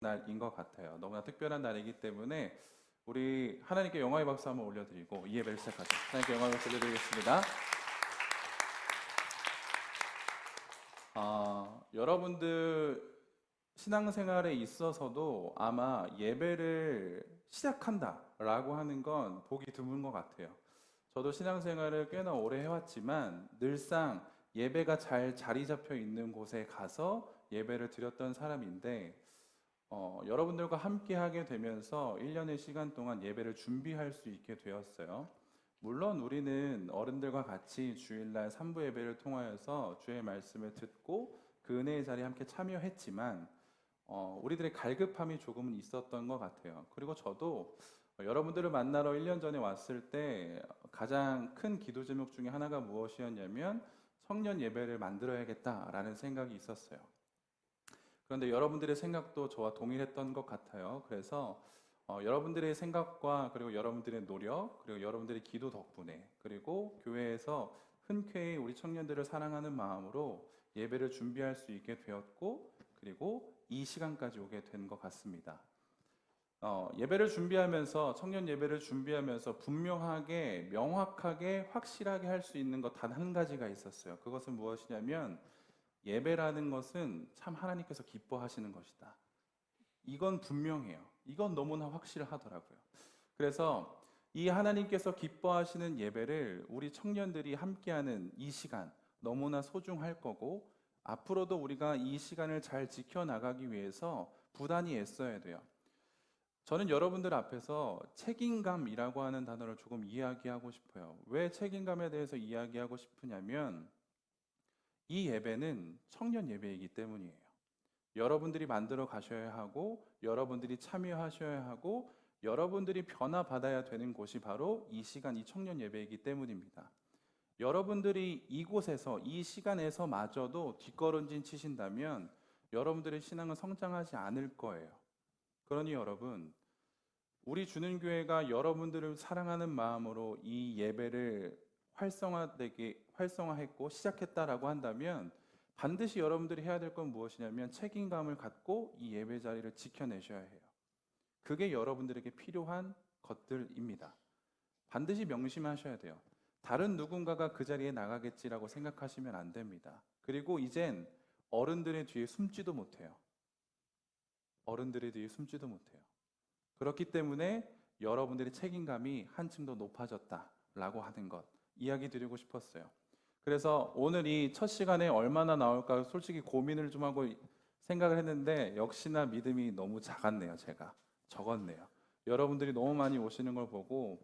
날인 것 같아요. 너무나 특별한 날이기 때문에 우리 하나님께 영광의 박수 한번 올려드리고 이 예배를 시작하죠. 하나님께 영광의 박수 올려드리겠습니다. 여러분들 신앙생활에 있어서도 아마 예배를 시작한다라고 하는 건 보기 드문 것 같아요. 저도 신앙생활을 꽤나 오래 해왔지만 늘상 예배가 잘 자리 잡혀 있는 곳에 가서 예배를 드렸던 사람인데 여러분들과 함께 하게 되면서 1년의 시간 동안 예배를 준비할 수 있게 되었어요. 물론 우리는 어른들과 같이 주일날 3부 예배를 통하여서 주의 말씀을 듣고 그 은혜의 자리에 함께 참여했지만 우리들의 갈급함이 조금은 있었던 것 같아요. 그리고 저도 여러분들을 만나러 1년 전에 왔을 때 가장 큰 기도 제목 중에 하나가 무엇이었냐면 청년 예배를 만들어야겠다라는 생각이 있었어요. 그런데 여러분들의 생각도 저와 동일했던 것 같아요. 그래서 여러분들의 생각과 그리고 여러분들의 노력 그리고 여러분들의 기도 덕분에 그리고 교회에서 흔쾌히 우리 청년들을 사랑하는 마음으로 예배를 준비할 수 있게 되었고 그리고 이 시간까지 오게 된 것 같습니다. 예배를 준비하면서 청년 예배를 준비하면서 분명하게 명확하게 확실하게 할 수 있는 것 단 한 가지가 있었어요. 그것은 무엇이냐면 예배라는 것은 참 하나님께서 기뻐하시는 것이다. 이건 분명해요. 이건 너무나 확실하더라고요. 그래서 이 하나님께서 기뻐하시는 예배를 우리 청년들이 함께하는 이 시간 너무나 소중할 거고 앞으로도 우리가 이 시간을 잘 지켜나가기 위해서 부단히 애써야 돼요. 저는 여러분들 앞에서 책임감이라고 하는 단어를 조금 이야기하고 싶어요. 왜 책임감에 대해서 이야기하고 싶으냐면 이 예배는 청년 예배이기 때문이에요. 여러분들이 만들어 가셔야 하고, 여러분들이 참여하셔야 하고, 여러분들이 변화받아야 되는 곳이 바로 이 시간, 이 청년 예배이기 때문입니다. 여러분들이 이곳에서, 이 시간에서마저도 뒷걸음질 치신다면 여러분들의 신앙은 성장하지 않을 거예요. 그러니 여러분, 우리 주는 교회가 여러분들을 사랑하는 마음으로 이 예배를 활성화했고 시작했다라고 한다면 반드시 여러분들이 해야 될 건 무엇이냐면 책임감을 갖고 이 예배 자리를 지켜내셔야 해요. 그게 여러분들에게 필요한 것들입니다. 반드시 명심하셔야 돼요. 다른 누군가가 그 자리에 나가겠지라고 생각하시면 안 됩니다. 그리고 이젠 어른들의 뒤에 숨지도 못해요. 어른들의 뒤에 숨지도 못해요. 그렇기 때문에 여러분들의 책임감이 한층 더 높아졌다라고 하는 것 이야기 드리고 싶었어요. 그래서 오늘 이 첫 시간에 얼마나 나올까 솔직히 고민을 좀 하고 생각을 했는데 역시나 믿음이 너무 작았네요. 제가 적었네요. 여러분들이 너무 많이 오시는 걸 보고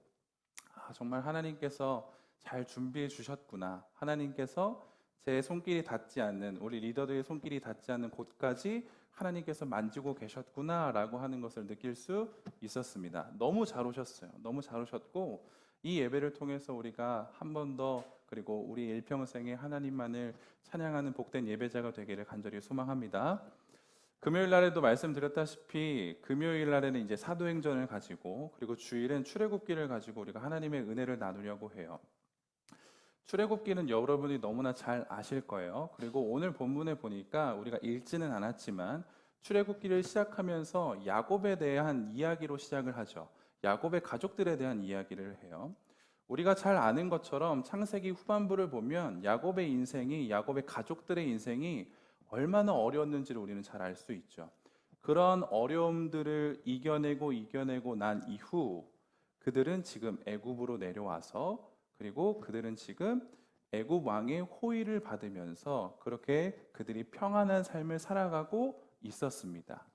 정말 하나님께서 잘 준비해 주셨구나. 하나님께서 제 손길이 닿지 않는 우리 리더들의 손길이 닿지 않는 곳까지 하나님께서 만지고 계셨구나라고 하는 것을 느낄 수 있었습니다. 너무 잘 오셨어요. 너무 잘 오셨고 이 예배를 통해서 우리가 한 번 더 그리고 우리 일평생에 하나님만을 찬양하는 복된 예배자가 되기를 간절히 소망합니다. 금요일 날에도 말씀드렸다시피 금요일 날에는 이제 사도행전을 가지고 그리고 주일은 출애굽기를 가지고 우리가 하나님의 은혜를 나누려고 해요. 출애굽기는 여러분이 너무나 잘 아실 거예요. 그리고 오늘 본문에 보니까 우리가 읽지는 않았지만 출애굽기를 시작하면서 야곱에 대한 이야기로 시작을 하죠. 야곱의 가족들에 대한 이야기를 해요. 우리가 잘 아는 것처럼 창세기 후반부를 보면 야곱의 인생이 야곱의 가족들의 인생이 얼마나 어려웠는지를 우리는 잘 알 수 있죠. 그런 어려움들을 이겨내고 난 이후 그들은 지금 애굽으로 내려와서 그리고 그들은 지금 애굽 왕의 호의를 받으면서 그렇게 그들이 평안한 삶을 살아가고 있었습니다.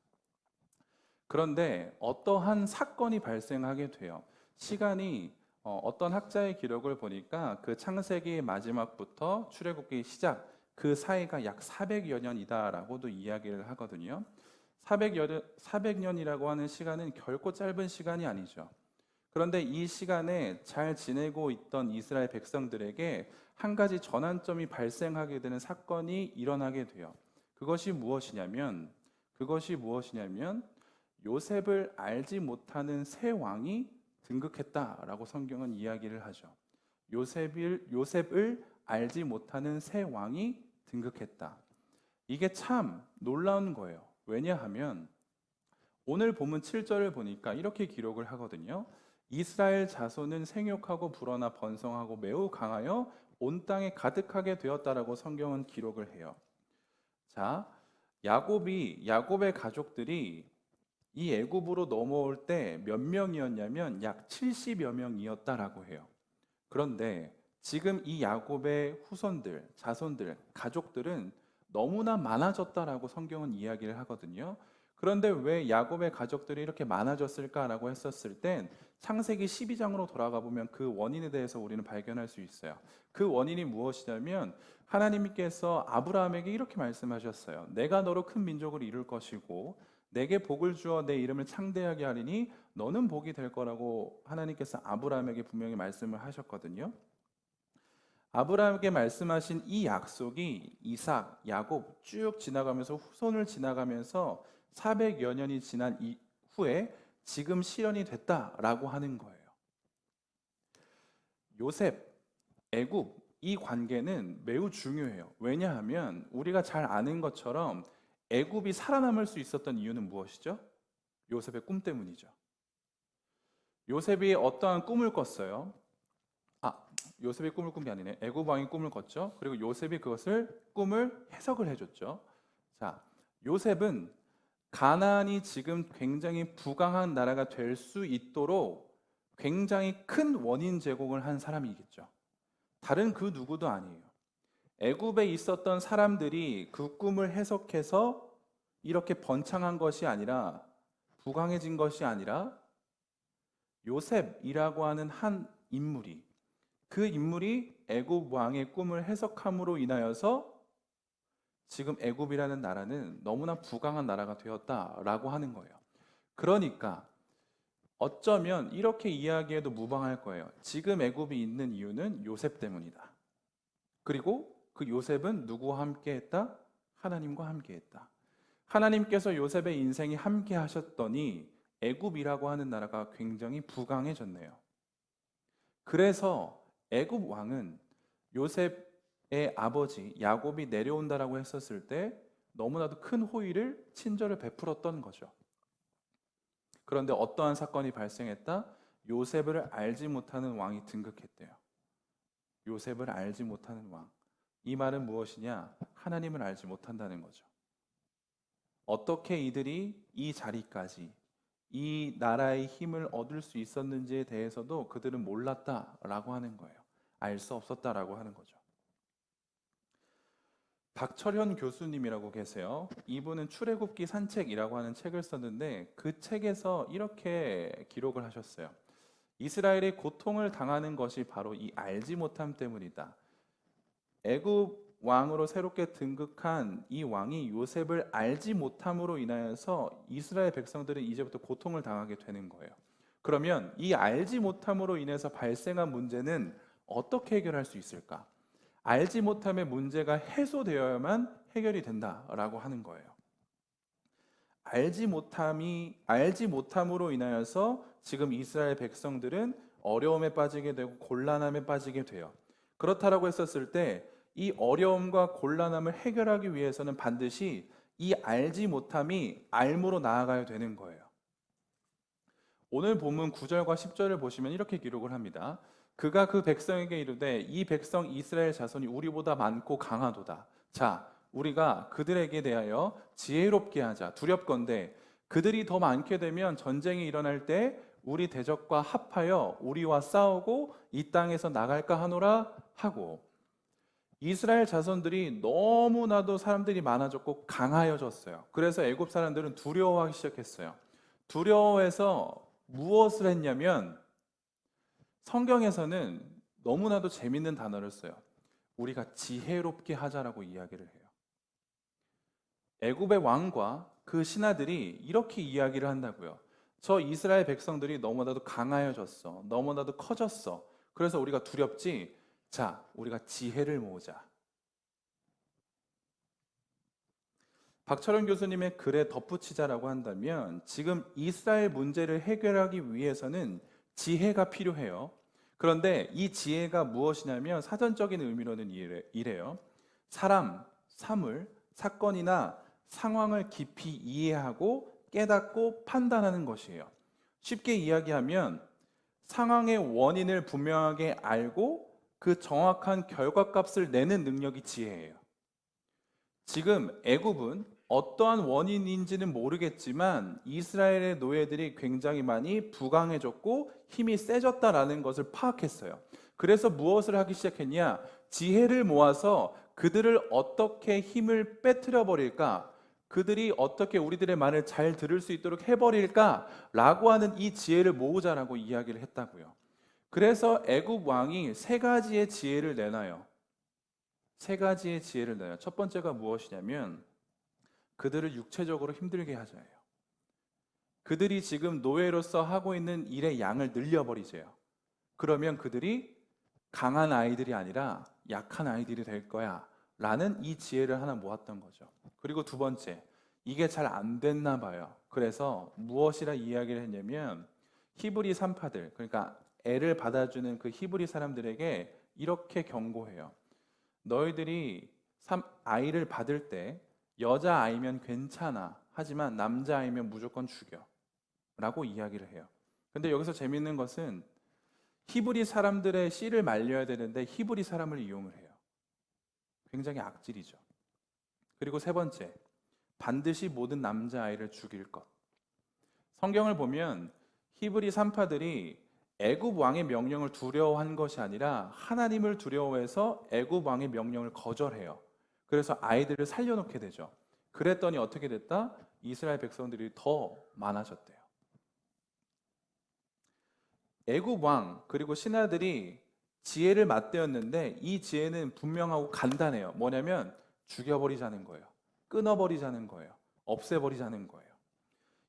그런데 어떠한 사건이 발생하게 돼요. 시간이 어떤 학자의 기록을 보니까 그 창세기 마지막부터 출애굽기 시작 그 사이가 약 400여 년이다라고도 이야기를 하거든요. 400년이라고 하는 시간은 결코 짧은 시간이 아니죠. 그런데 이 시간에 잘 지내고 있던 이스라엘 백성들에게 한 가지 전환점이 발생하게 되는 사건이 일어나게 돼요. 그것이 무엇이냐면 요셉을 알지 못하는 새 왕이 등극했다라고 성경은 이야기를 하죠. 요셉을 알지 못하는 새 왕이 등극했다. 이게 참 놀라운 거예요. 왜냐하면 오늘 본문 7절을 보니까 이렇게 기록을 하거든요. 이스라엘 자손은 생육하고 불어나 번성하고 매우 강하여 온 땅에 가득하게 되었다라고 성경은 기록을 해요. 자, 야곱의 가족들이 이 애굽으로 넘어올 때 몇 명이었냐면 약 70여 명이었다라고 해요. 그런데 지금 이 야곱의 후손들, 자손들, 가족들은 너무나 많아졌다라고 성경은 이야기를 하거든요. 그런데 왜 야곱의 가족들이 이렇게 많아졌을까라고 했었을 땐 창세기 12장으로 돌아가 보면 그 원인에 대해서 우리는 발견할 수 있어요. 그 원인이 무엇이냐면 하나님께서 아브라함에게 이렇게 말씀하셨어요. 내가 너로 큰 민족을 이룰 것이고 내게 복을 주어 내 이름을 창대하게 하리니 너는 복이 될 거라고 하나님께서 아브라함에게 분명히 말씀을 하셨거든요. 아브라함에게 말씀하신 이 약속이 이삭, 야곱 쭉 지나가면서 후손을 지나가면서 400여 년이 지난 이후에 지금 실현이 됐다라고 하는 거예요. 요셉, 애굽 이 관계는 매우 중요해요. 왜냐하면 우리가 잘 아는 것처럼 애굽이 살아남을 수 있었던 이유는 무엇이죠? 요셉의 꿈 때문이죠. 요셉이 어떠한 꿈을 꿨어요? 요셉이 꿈을 꾼 게 아니네. 애굽 왕이 꿈을 꿨죠. 그리고 요셉이 그것을 꿈을 해석을 해줬죠. 자, 요셉은 가나안이 지금 굉장히 부강한 나라가 될 수 있도록 굉장히 큰 원인 제공을 한 사람이겠죠. 다른 그 누구도 아니에요. 애굽에 있었던 사람들이 그 꿈을 해석해서 이렇게 번창한 것이 아니라 부강해진 것이 아니라 요셉이라고 하는 한 인물이 그 인물이 애굽 왕의 꿈을 해석함으로 인하여서 지금 애굽이라는 나라는 너무나 부강한 나라가 되었다라고 하는 거예요. 그러니까 어쩌면 이렇게 이야기해도 무방할 거예요. 지금 애굽이 있는 이유는 요셉 때문이다. 그리고 그 요셉은 누구와 함께 했다? 하나님과 함께 했다. 하나님께서 요셉의 인생이 함께 하셨더니 애굽이라고 하는 나라가 굉장히 부강해졌네요. 그래서 애굽 왕은 요셉의 아버지 야곱이 내려온다라고 했었을 때 너무나도 큰 호의를 친절을 베풀었던 거죠. 그런데 어떠한 사건이 발생했다? 요셉을 알지 못하는 왕이 등극했대요. 요셉을 알지 못하는 왕. 이 말은 무엇이냐? 하나님을 알지 못한다는 거죠. 어떻게 이들이 이 자리까지 이 나라의 힘을 얻을 수 있었는지에 대해서도 그들은 몰랐다라고 하는 거예요. 알 수 없었다라고 하는 거죠. 박철현 교수님이라고 계세요. 이분은 출애굽기 산책이라고 하는 책을 썼는데 그 책에서 이렇게 기록을 하셨어요. 이스라엘이 고통을 당하는 것이 바로 이 알지 못함 때문이다. 애굽 왕으로 새롭게 등극한 이 왕이 요셉을 알지 못함으로 인하여서 이스라엘 백성들은 이제부터 고통을 당하게 되는 거예요. 그러면 이 알지 못함으로 인해서 발생한 문제는 어떻게 해결할 수 있을까? 알지 못함의 문제가 해소되어야만 해결이 된다라고 하는 거예요. 알지 못함으로 인하여서 지금 이스라엘 백성들은 어려움에 빠지게 되고 곤란함에 빠지게 돼요. 그렇다라고 했었을 때 이 어려움과 곤란함을 해결하기 위해서는 반드시 이 알지 못함이 알므로 나아가야 되는 거예요. 오늘 본문 9절과 10절을 보시면 이렇게 기록을 합니다. 그가 그 백성에게 이르되 이 백성 이스라엘 자손이 우리보다 많고 강하도다. 자, 우리가 그들에게 대하여 지혜롭게 하자. 두렵건대 그들이 더 많게 되면 전쟁이 일어날 때 우리 대적과 합하여 우리와 싸우고 이 땅에서 나갈까 하노라 하고, 이스라엘 자손들이 너무나도 사람들이 많아졌고 강하여졌어요. 그래서 애굽 사람들은 두려워하기 시작했어요. 두려워해서 무엇을 했냐면 성경에서는 너무나도 재밌는 단어를 써요. 우리가 지혜롭게 하자라고 이야기를 해요. 애굽의 왕과 그 신하들이 이렇게 이야기를 한다고요. 저 이스라엘 백성들이 너무나도 강하여졌어. 너무나도 커졌어. 그래서 우리가 두렵지. 자, 우리가 지혜를 모으자. 박철원 교수님의 글에 덧붙이자라고 한다면 지금 이스라엘 문제를 해결하기 위해서는 지혜가 필요해요. 그런데 이 지혜가 무엇이냐면 사전적인 의미로는 이래요. 사람, 사물, 사건이나 상황을 깊이 이해하고 깨닫고 판단하는 것이에요. 쉽게 이야기하면 상황의 원인을 분명하게 알고 그 정확한 결과값을 내는 능력이 지혜예요. 지금 애굽은 어떠한 원인인지는 모르겠지만 이스라엘의 노예들이 굉장히 많이 부강해졌고 힘이 세졌다라는 것을 파악했어요. 그래서 무엇을 하기 시작했냐? 지혜를 모아서 그들을 어떻게 힘을 빼뜨려 버릴까? 그들이 어떻게 우리들의 말을 잘 들을 수 있도록 해버릴까? 라고 하는 이 지혜를 모으자라고 이야기를 했다고요. 그래서 애굽 왕이 세 가지의 지혜를 내놔요. 세 가지의 지혜를 내요. 첫 번째가 무엇이냐면 그들을 육체적으로 힘들게 하자예요. 그들이 지금 노예로서 하고 있는 일의 양을 늘려버리세요. 그러면 그들이 강한 아이들이 아니라 약한 아이들이 될 거야 라는 이 지혜를 하나 모았던 거죠. 그리고 두 번째, 이게 잘 안 됐나 봐요. 그래서 무엇이라 이야기를 했냐면 히브리 산파들, 그러니까 애를 받아주는 그 히브리 사람들에게 이렇게 경고해요. 너희들이 아이를 받을 때 여자아이면 괜찮아. 하지만 남자아이면 무조건 죽여. 라고 이야기를 해요. 근데 여기서 재밌는 것은 히브리 사람들의 씨를 말려야 되는데 히브리 사람을 이용을 해요. 굉장히 악질이죠. 그리고 세 번째, 반드시 모든 남자아이를 죽일 것. 성경을 보면 히브리 산파들이 애굽 왕의 명령을 두려워한 것이 아니라 하나님을 두려워해서 애굽 왕의 명령을 거절해요. 그래서 아이들을 살려놓게 되죠. 그랬더니 어떻게 됐다? 이스라엘 백성들이 더 많아졌대요. 애굽 왕 그리고 신하들이 지혜를 맞대었는데 이 지혜는 분명하고 간단해요. 뭐냐면 죽여버리자는 거예요. 끊어버리자는 거예요. 없애버리자는 거예요.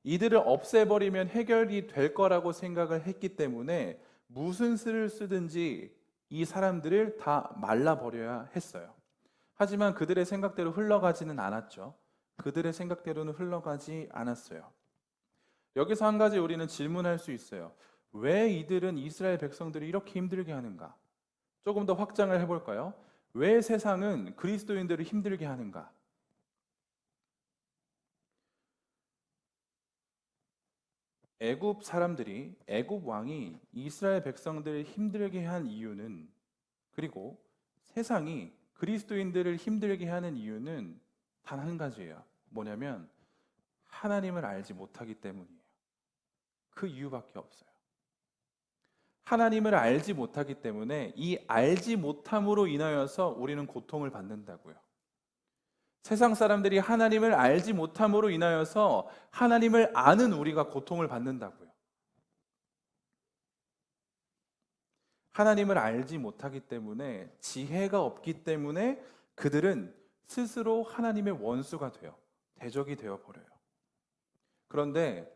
이들을 없애버리면 해결이 될 거라고 생각을 했기 때문에 무슨 수를 쓰든지 이 사람들을 다 말라버려야 했어요. 하지만 그들의 생각대로 흘러가지는 않았죠. 그들의 생각대로는 흘러가지 않았어요. 여기서 한 가지 우리는 질문할 수 있어요. 왜 이들은 이스라엘 백성들을 이렇게 힘들게 하는가? 조금 더 확장을 해볼까요? 왜 세상은 그리스도인들을 힘들게 하는가? 애굽 사람들이, 애굽 왕이 이스라엘 백성들을 힘들게 한 이유는, 그리고 세상이 그리스도인들을 힘들게 하는 이유는 단 한 가지예요. 뭐냐면 하나님을 알지 못하기 때문이에요. 그 이유밖에 없어요. 하나님을 알지 못하기 때문에 이 알지 못함으로 인하여서 우리는 고통을 받는다고요. 세상 사람들이 하나님을 알지 못함으로 인하여서 하나님을 아는 우리가 고통을 받는다고요. 하나님을 알지 못하기 때문에, 지혜가 없기 때문에 그들은 스스로 하나님의 원수가 돼요. 대적이 되어 버려요. 그런데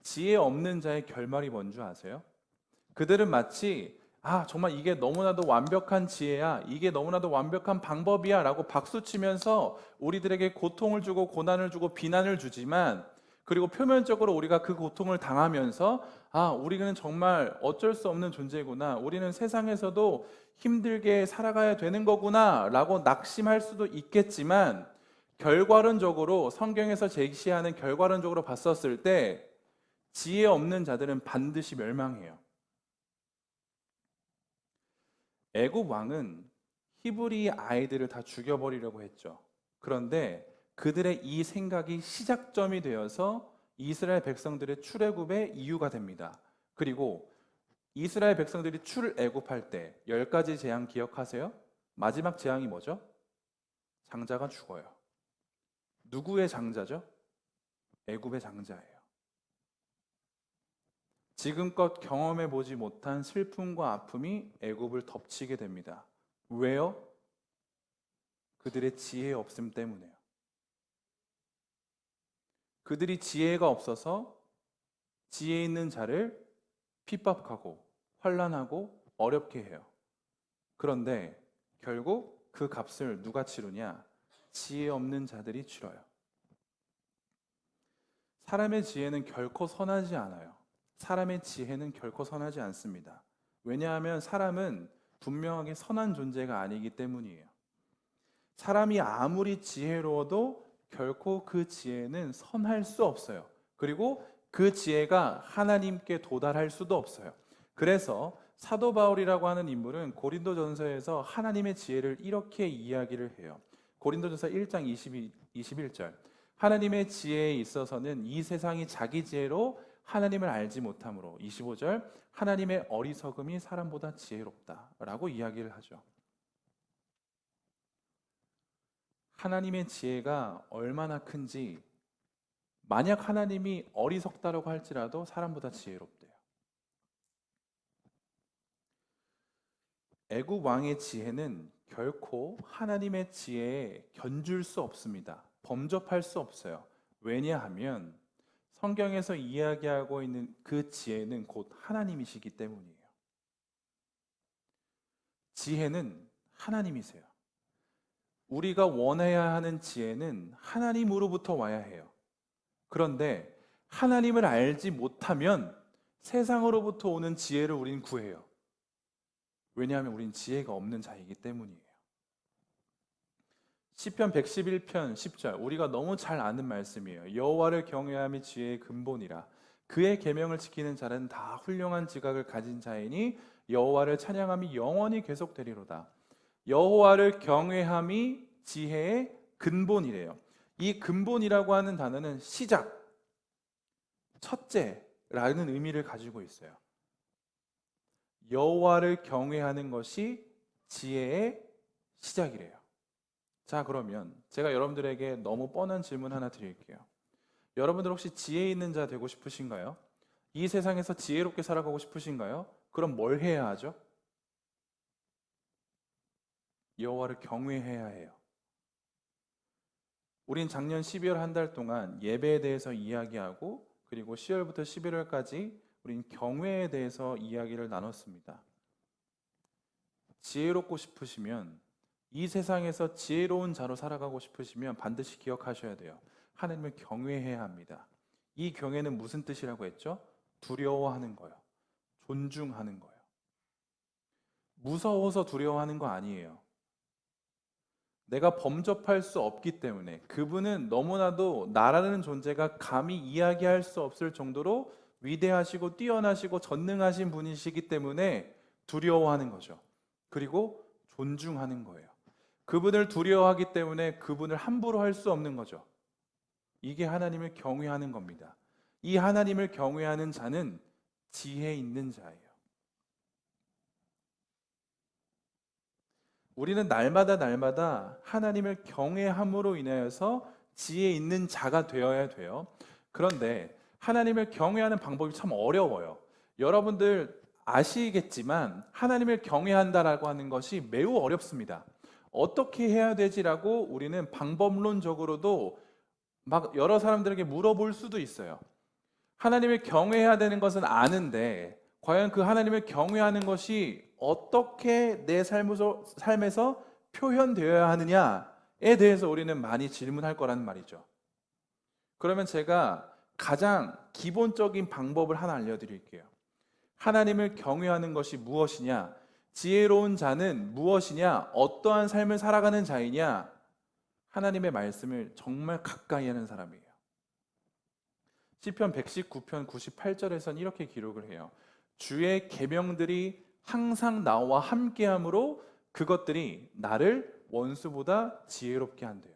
지혜 없는 자의 결말이 뭔지 아세요? 그들은 마치 정말 이게 너무나도 완벽한 지혜야, 이게 너무나도 완벽한 방법이야 라고 박수치면서 우리들에게 고통을 주고 고난을 주고 비난을 주지만, 그리고 표면적으로 우리가 그 고통을 당하면서 우리는 정말 어쩔 수 없는 존재구나, 우리는 세상에서도 힘들게 살아가야 되는 거구나 라고 낙심할 수도 있겠지만, 결과론적으로 성경에서 제시하는 결과론적으로 봤었을 때 지혜 없는 자들은 반드시 멸망해요. 애굽 왕은 히브리 아이들을 다 죽여버리려고 했죠. 그런데 그들의 이 생각이 시작점이 되어서 이스라엘 백성들의 출애굽의 이유가 됩니다. 그리고 이스라엘 백성들이 출애굽할 때 10가지 재앙 기억하세요? 마지막 재앙이 뭐죠? 장자가 죽어요. 누구의 장자죠? 애굽의 장자예요. 지금껏 경험해 보지 못한 슬픔과 아픔이 애굽을 덮치게 됩니다. 왜요? 그들의 지혜 없음 때문에요. 그들이 지혜가 없어서 지혜 있는 자를 핍박하고 환난하고 어렵게 해요. 그런데 결국 그 값을 누가 치르냐? 지혜 없는 자들이 치러요. 사람의 지혜는 결코 선하지 않아요. 사람의 지혜는 결코 선하지 않습니다. 왜냐하면 사람은 분명하게 선한 존재가 아니기 때문이에요. 사람이 아무리 지혜로워도 결코 그 지혜는 선할 수 없어요. 그리고 그 지혜가 하나님께 도달할 수도 없어요. 그래서 사도 바울이라고 하는 인물은 고린도전서에서 하나님의 지혜를 이렇게 이야기를 해요. 고린도전서 1장 21절. 하나님의 지혜에 있어서는 이 세상이 자기 지혜로 하나님을 알지 못하므로, 25절. 하나님의 어리석음이 사람보다 지혜롭다라고 이야기를 하죠. 하나님의 지혜가 얼마나 큰지, 만약 하나님이 어리석다라고 할지라도 사람보다 지혜롭대요. 애굽 왕의 지혜는 결코 하나님의 지혜에 견줄 수 없습니다. 범접할 수 없어요. 왜냐하면 성경에서 이야기하고 있는 그 지혜는 곧 하나님이시기 때문이에요. 지혜는 하나님이세요. 우리가 원해야 하는 지혜는 하나님으로부터 와야 해요. 그런데 하나님을 알지 못하면 세상으로부터 오는 지혜를 우린 구해요. 왜냐하면 우린 지혜가 없는 자이기 때문이에요. 시편 111편 10절, 우리가 너무 잘 아는 말씀이에요. 여호와를 경외함이 지혜의 근본이라. 그의 계명을 지키는 자는 다 훌륭한 지각을 가진 자이니 여호와를 찬양함이 영원히 계속되리로다. 여호와를 경외함이 지혜의 근본이래요. 이 근본이라고 하는 단어는 시작, 첫째라는 의미를 가지고 있어요. 여호와를 경외하는 것이 지혜의 시작이래요. 자, 그러면 제가 여러분들에게 너무 뻔한 질문 하나 드릴게요. 여러분들 혹시 지혜 있는 자 되고 싶으신가요? 이 세상에서 지혜롭게 살아가고 싶으신가요? 그럼 뭘 해야 하죠? 여호와를 경외해야 해요. 우린 작년 12월 한 달 동안 예배에 대해서 이야기하고, 그리고 10월부터 11월까지 우린 경외에 대해서 이야기를 나눴습니다. 지혜롭고 싶으시면, 이 세상에서 지혜로운 자로 살아가고 싶으시면 반드시 기억하셔야 돼요. 하나님을 경외해야 합니다. 이 경외는 무슨 뜻이라고 했죠? 두려워하는 거예요. 존중하는 거예요. 무서워서 두려워하는 거 아니에요. 내가 범접할 수 없기 때문에, 그분은 너무나도 나라는 존재가 감히 이야기할 수 없을 정도로 위대하시고 뛰어나시고 전능하신 분이시기 때문에 두려워하는 거죠. 그리고 존중하는 거예요. 그분을 두려워하기 때문에 그분을 함부로 할 수 없는 거죠. 이게 하나님을 경외하는 겁니다. 이 하나님을 경외하는 자는 지혜 있는 자예요. 우리는 날마다 하나님을 경외함으로 인하여서 지혜 있는 자가 되어야 돼요. 그런데 하나님을 경외하는 방법이 참 어려워요. 여러분들 아시겠지만 하나님을 경외한다라고 하는 것이 매우 어렵습니다. 어떻게 해야 되지라고 우리는 방법론적으로도 막 여러 사람들에게 물어볼 수도 있어요. 하나님을 경외해야 되는 것은 아는데, 과연 그 하나님을 경외하는 것이 어떻게 내 삶에서 표현되어야 하느냐에 대해서 우리는 많이 질문할 거라는 말이죠. 그러면 제가 가장 기본적인 방법을 하나 알려드릴게요. 하나님을 경외하는 것이 무엇이냐? 지혜로운 자는 무엇이냐? 어떠한 삶을 살아가는 자이냐? 하나님의 말씀을 정말 가까이 하는 사람이에요. 시편 119편 98절에서는 이렇게 기록을 해요. 주의 계명들이 항상 나와 함께함으로 그것들이 나를 원수보다 지혜롭게 한대요.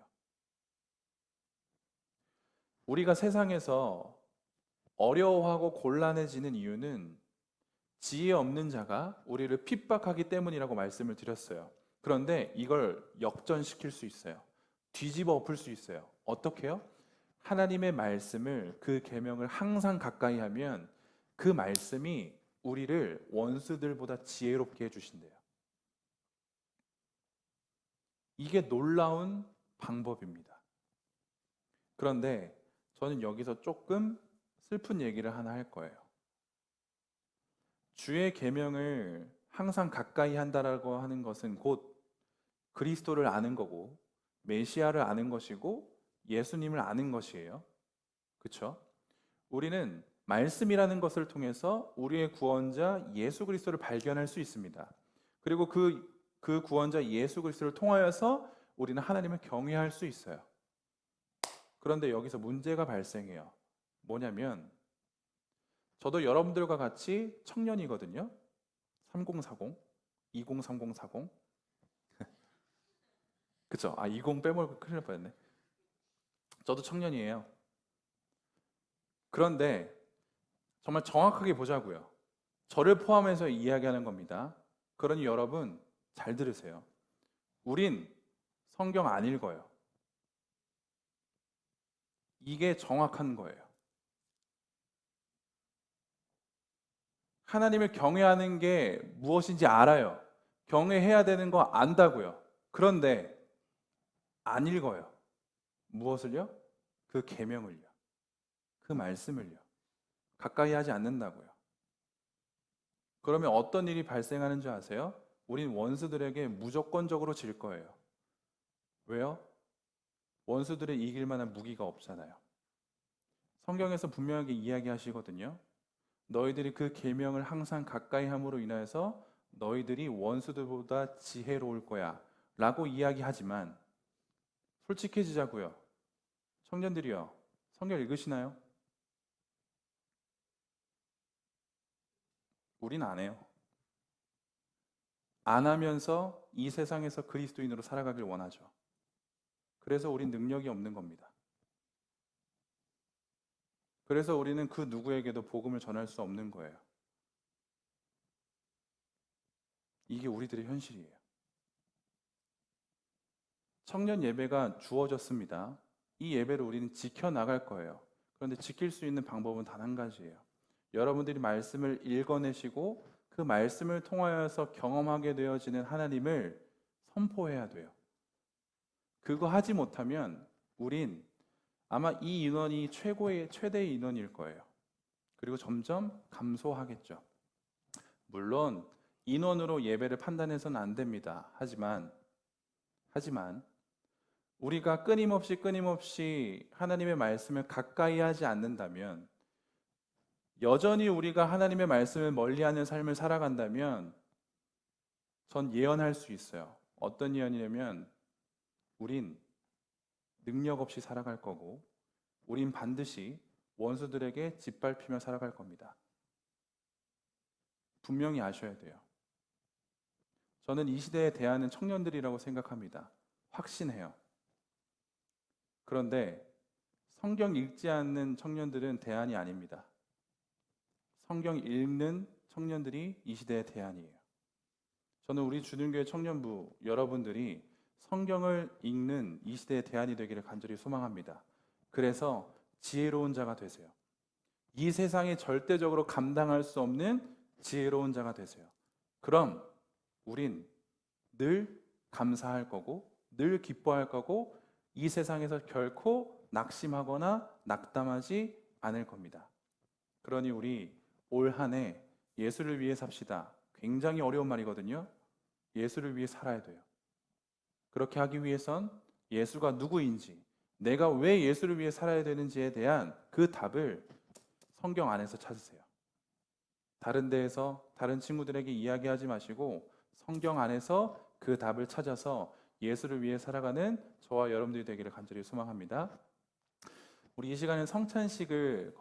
우리가 세상에서 어려워하고 곤란해지는 이유는 지혜 없는 자가 우리를 핍박하기 때문이라고 말씀을 드렸어요. 그런데 이걸 역전시킬 수 있어요. 뒤집어 엎을 수 있어요. 어떻게요? 하나님의 말씀을, 그 계명을 항상 가까이 하면 그 말씀이 우리를 원수들보다 지혜롭게 해주신대요. 이게 놀라운 방법입니다. 그런데 저는 여기서 조금 슬픈 얘기를 하나 할 거예요. 주의 계명을 항상 가까이 한다라고 하는 것은 곧 그리스도를 아는 거고, 메시아를 아는 것이고, 예수님을 아는 것이에요. 그렇죠? 우리는 말씀이라는 것을 통해서 우리의 구원자 예수 그리스도를 발견할 수 있습니다. 그리고 그 구원자 예수 그리스도를 통하여서 우리는 하나님을 경외할 수 있어요. 그런데 여기서 문제가 발생해요. 뭐냐면 저도 여러분들과 같이 청년이거든요. 3040, 203040. 그쵸? 20 빼먹을 큰일 날 뻔했네. 저도 청년이에요. 그런데 정말 정확하게 보자고요. 저를 포함해서 이야기하는 겁니다. 그러니 여러분 잘 들으세요. 우린 성경 안 읽어요. 이게 정확한 거예요. 하나님을 경외하는 게 무엇인지 알아요. 경외해야 되는 거 안다고요. 그런데 안 읽어요. 무엇을요? 그 계명을요. 그 말씀을요. 가까이 하지 않는다고요. 그러면 어떤 일이 발생하는 줄 아세요? 우린 원수들에게 무조건적으로 질 거예요. 왜요? 원수들을 이길 만한 무기가 없잖아요. 성경에서 분명하게 이야기하시거든요. 너희들이 그 계명을 항상 가까이 함으로 인하여서 너희들이 원수들보다 지혜로울 거야 라고 이야기하지만 솔직해지자고요. 청년들이요. 성경 읽으시나요? 우린 안 해요. 안 하면서 이 세상에서 그리스도인으로 살아가길 원하죠. 그래서 우린 능력이 없는 겁니다. 그래서 우리는 그 누구에게도 복음을 전할 수 없는 거예요. 이게 우리들의 현실이에요. 청년 예배가 주어졌습니다. 이 예배를 우리는 지켜나갈 거예요. 그런데 지킬 수 있는 방법은 단 한 가지예요. 여러분들이 말씀을 읽어내시고 그 말씀을 통하여서 경험하게 되어지는 하나님을 선포해야 돼요. 그거 하지 못하면 우린 아마 이 인원이 최대의 인원일 거예요. 그리고 점점 감소하겠죠. 물론 인원으로 예배를 판단해서는 안 됩니다. 하지만 우리가 끊임없이 하나님의 말씀을 가까이 하지 않는다면, 여전히 우리가 하나님의 말씀을 멀리하는 삶을 살아간다면 전 예언할 수 있어요. 어떤 예언이냐면 우린 능력 없이 살아갈 거고 우린 반드시 원수들에게 짓밟히며 살아갈 겁니다. 분명히 아셔야 돼요. 저는 이 시대에 대하는 청년들이라고 생각합니다. 확신해요. 그런데 성경 읽지 않는 청년들은 대안이 아닙니다. 성경 읽는 청년들이 이 시대의 대안이에요. 저는 우리 주님교회 청년부 여러분들이 성경을 읽는 이 시대의 대안이 되기를 간절히 소망합니다. 그래서 지혜로운 자가 되세요. 이 세상에 절대적으로 감당할 수 없는 지혜로운 자가 되세요. 그럼 우린 늘 감사할 거고 늘 기뻐할 거고 이 세상에서 결코 낙심하거나 낙담하지 않을 겁니다. 그러니 우리 올 한 해 예수를 위해 삽시다. 굉장히 어려운 말이거든요. 예수를 위해 살아야 돼요. 그렇게 하기 위해선 예수가 누구인지, 내가 왜 예수를 위해 살아야 되는지에 대한 그 답을 성경 안에서 찾으세요. 다른 데에서 다른 친구들에게 이야기하지 마시고 성경 안에서 그 답을 찾아서 예수를 위해 살아가는 저와 여러분들이 되기를 간절히 소망합니다. 우리 이 시간에 성찬식을